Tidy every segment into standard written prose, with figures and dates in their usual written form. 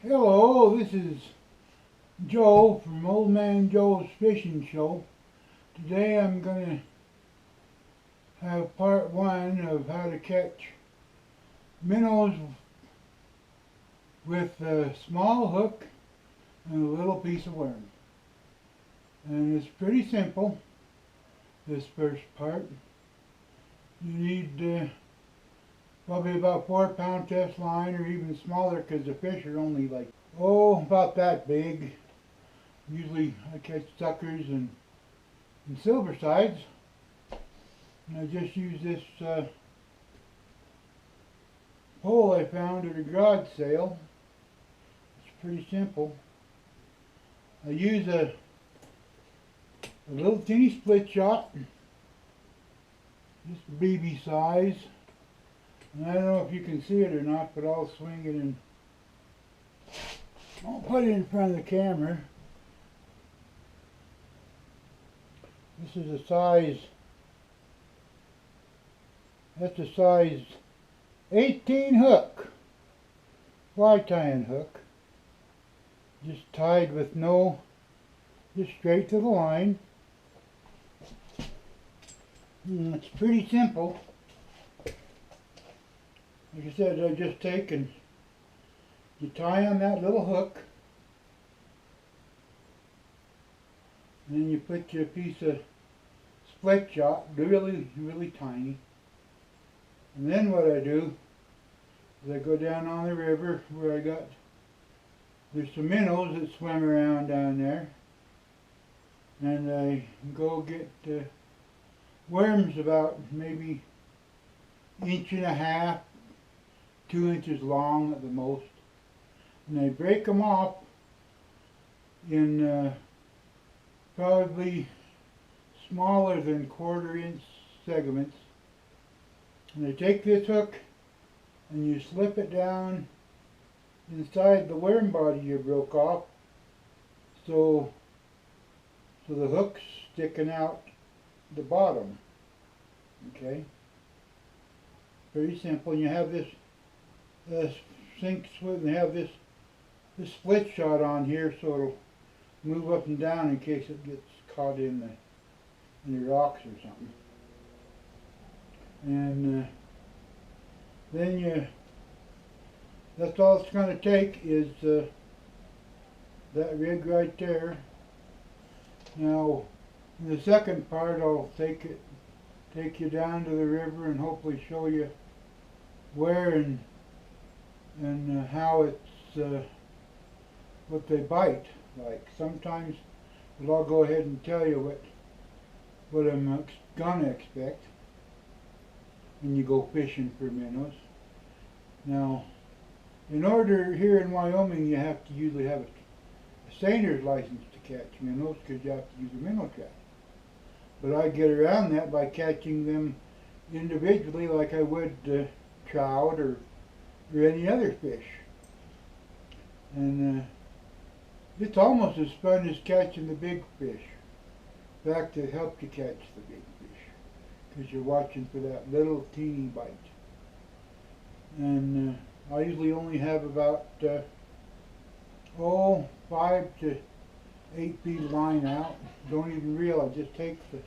Hello, this is Joe from Old Man Joe's Fishing Show. Today I'm going to have part one of how to catch minnows with a small hook and a little piece of worm. And it's pretty simple, this first part. You need probably about 4 pound test line or even smaller because the fish are only like, about that big. Usually I catch suckers and silver sides. And I just use this pole I found at a garage sale. It's pretty simple. I use a little teeny split shot, just BB size. And I don't know if you can see it or not, but I'll swing it and I'll put it in front of the camera. This is a size, that's a size 18 hook, fly tying hook, just tied with just straight to the line. And it's pretty simple. Like I said, I just take and you tie on that little hook, and then you put your piece of split shot, really tiny. And then what I do is I go down on the river where there's some minnows that swim around down there, and I go get worms about maybe 1.5 inches, 2 inches long at the most. And I break them off in probably smaller than 1/4 inch segments. And I take this hook and you slip it down inside the worm body you broke off, so the hook's sticking out the bottom. Okay, pretty simple. And you have this sink swim. They have this split shot on here, so it'll move up and down in case it gets caught in the rocks or something. And then that's all it's going to take is that rig right there. Now, in the second part, I'll take you down to the river and hopefully show you where and how it's what they bite like. Sometimes, but I'll go ahead and tell you what I'm gonna expect when you go fishing for minnows. Now, in order here in Wyoming, you have to usually have a seiner's license to catch minnows because you have to use a minnow trap. But I get around that by catching them individually like I would trout or any other fish. And it's almost as fun as catching the big fish. In fact, it helps you catch the big fish because you're watching for that little teeny bite. And I usually only have about 5 to 8 feet of line out. Don't even reel. I just take the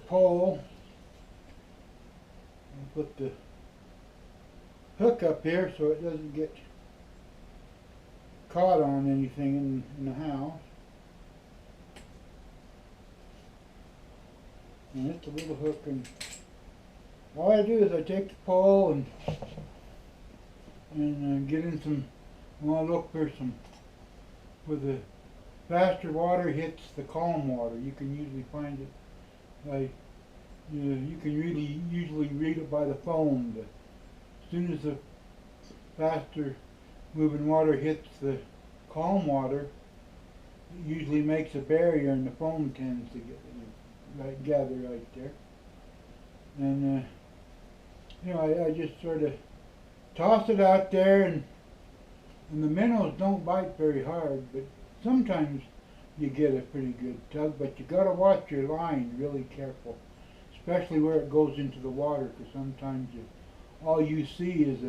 pole and put the hook up here so it doesn't get caught on anything in the house. And it's a little hook, and all I do is I take the pole and get in some. I want to look for some where the faster water hits the calm water. You can usually find it by you can really usually read it by the foam. But as soon as the faster moving water hits the calm water, it usually makes a barrier, and the foam tends to gather right there. And I just sort of toss it out there, and the minnows don't bite very hard, but sometimes you get a pretty good tug. But you got to watch your line really careful, especially where it goes into the water, because sometimes all you see is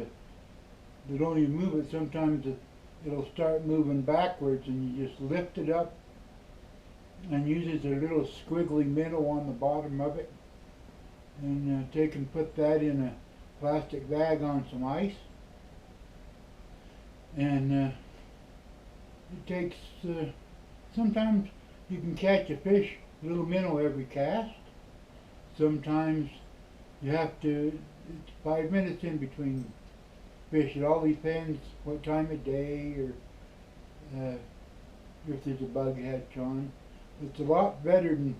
they don't even move it. Sometimes it'll start moving backwards, and you just lift it up and uses a little squiggly minnow on the bottom of it, and take and put that in a plastic bag on some ice, and it takes sometimes you can catch a fish, little minnow every cast. Sometimes you have to, it's 5 minutes in between fish. It all depends what time of day, or if there's a bug hatch on. It's a lot better than,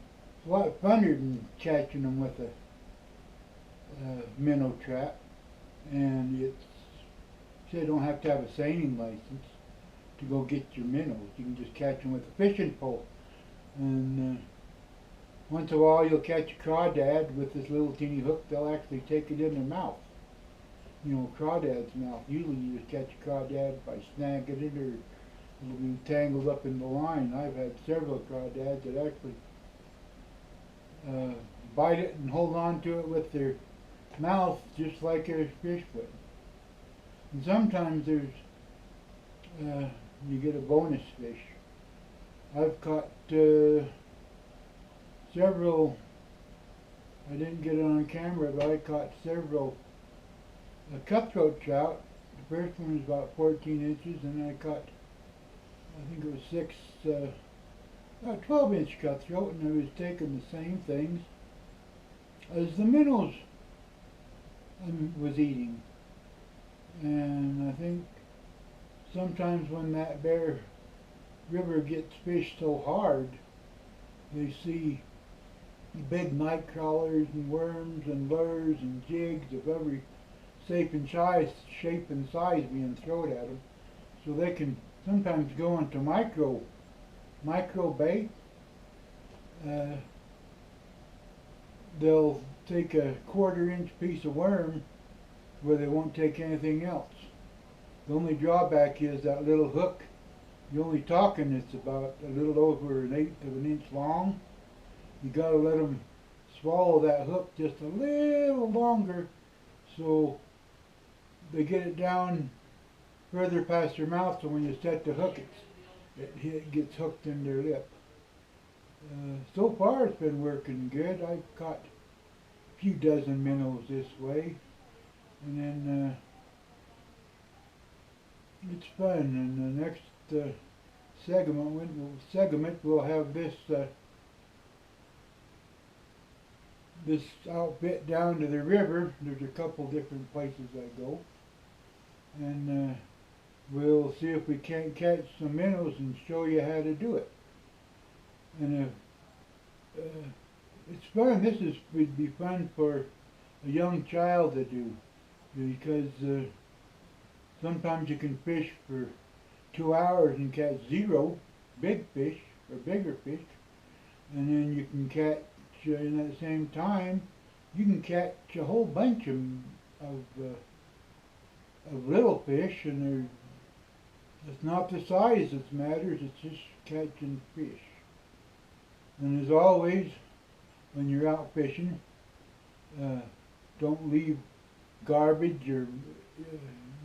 a lot funner than catching them with a minnow trap. And it's, you don't have to have a seining license to go get your minnows. You can just catch them with a fishing pole. And once in a while you'll catch a crawdad with this little teeny hook. They'll actually take it in their mouth. You know, crawdad's mouth. Usually you just catch a crawdad by snagging it, or it'll be tangled up in the line. I've had several crawdads that actually bite it and hold on to it with their mouth just like a fish would. And sometimes there's you get a bonus fish. I've caught several, I didn't get it on camera, but I caught several cutthroat trout. The first one was about 14 inches, and I caught, I think it was six, about 12-inch cutthroat, and I was taking the same things as the minnows was eating. And I think sometimes when that Bear River gets fished so hard, they see big night crawlers and worms and lures and jigs of every shape and size being thrown at them. So they can sometimes go into micro bait. They'll take a 1/4-inch piece of worm where they won't take anything else. The only drawback is that little hook. You're only talking it's about a little over 1/8 of an inch long. You got to let them swallow that hook just a little longer, so they get it down further past their mouth. So when you set the hook, it gets hooked in their lip. So far, it's been working good. I've caught a few dozen minnows this way, and then it's fun. And the next segment we'll have this this outfit down to the river. There's a couple different places I go, and we'll see if we can't catch some minnows and show you how to do it. And it's fun. Would be fun for a young child to do, because sometimes you can fish for 2 hours and catch 0 big fish or bigger fish, and then you can catch in that same time you can catch a whole bunch of little fish, and it's not the size that matters. It's just catching fish. And as always, when you're out fishing, don't leave garbage or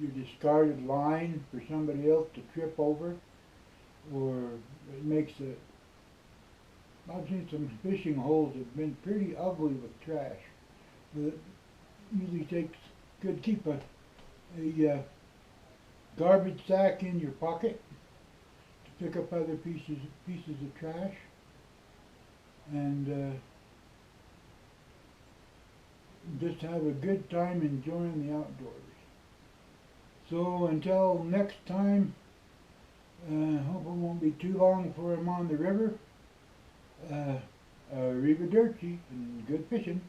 your discarded line for somebody else to trip over, or it makes it. I've seen some fishing holes that have been pretty ugly with trash. But it usually takes good keep a garbage sack in your pocket to pick up other pieces of trash, and just have a good time enjoying the outdoors. So until next time, hope it won't be too long before I'm on the river. Arrivederci and good fishing.